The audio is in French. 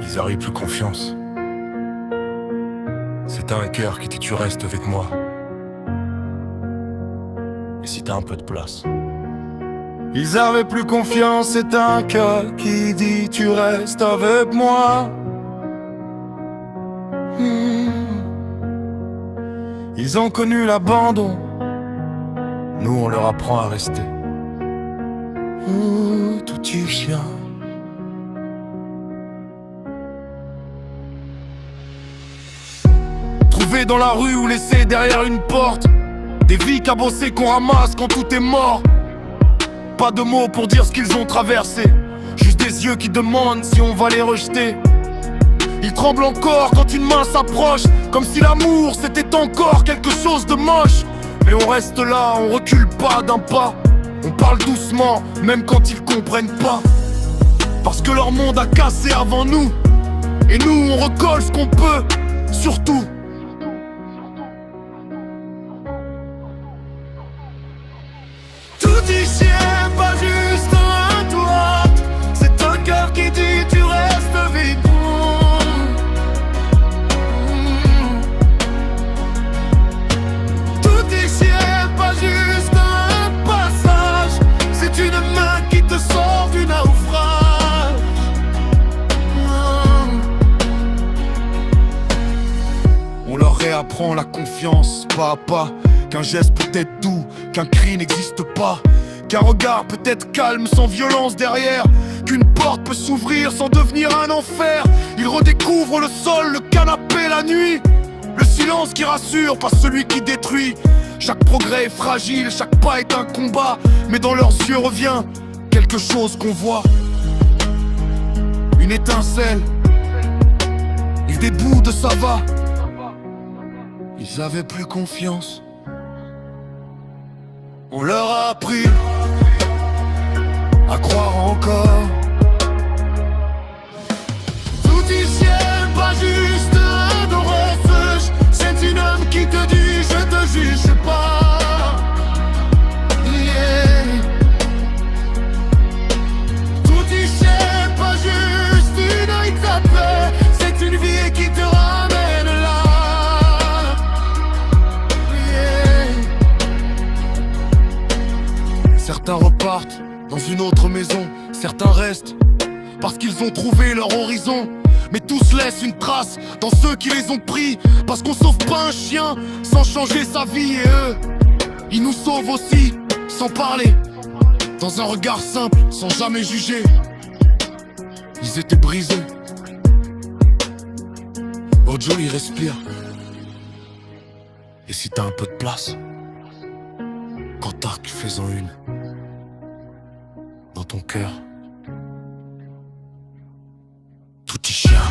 Ils arrivent plus confiance. C'est t'as un cœur qui dit tu restes avec moi. Et si t'as un peu de place. Ils avaient plus confiance, c'est un cœur qui dit tu restes avec moi. Ils ont connu l'abandon, nous on leur apprend à rester. Tout y chien. Trouvés dans la rue ou laissés derrière une porte, des vies cabossées qu'on ramasse quand tout est mort. Pas de mots pour dire ce qu'ils ont traversé, juste des yeux qui demandent si on va les rejeter. Ils tremblent encore quand une main s'approche, comme si l'amour c'était encore quelque chose de moche. Mais on reste là, on recule pas d'un pas. On parle doucement, même quand ils comprennent pas. Parce que leur monde a cassé avant nous, et nous on recolle ce qu'on peut, surtout. Tout ici est pas juste un toit, c'est un cœur qui dit tu restes vide. Tout ici est pas juste un passage, c'est une main qui te sort du naufrage. On leur réapprend la confiance pas à pas, qu'un geste peut être doux, qu'un cri n'existe pas, qu'un regard peut être calme sans violence derrière, qu'une porte peut s'ouvrir sans devenir un enfer. Ils redécouvrent le sol, le canapé la nuit, le silence qui rassure, pas celui qui détruit. Chaque progrès est fragile, chaque pas est un combat, mais dans leurs yeux revient quelque chose qu'on voit. Une étincelle, et des bouts de ça va. Ils avaient plus confiance. On leur a appris à croire encore. Tout ici est pas juste un refuge, c'est une âme qui te dit je te juge pas. Yeah. Tout ici est pas juste une œil tapée, c'est une vie qui te ramène là. Certains repartent dans une autre maison, certains restent parce qu'ils ont trouvé leur horizon. Mais tous laissent une trace dans ceux qui les ont pris, parce qu'on sauve pas un chien sans changer sa vie. Et eux, ils nous sauvent aussi, sans parler, dans un regard simple, sans jamais juger. Ils étaient brisés. Ojo, il respire. Et si t'as un peu de place, quand t'arc, fais-en une. Dans ton cœur, tout y chien.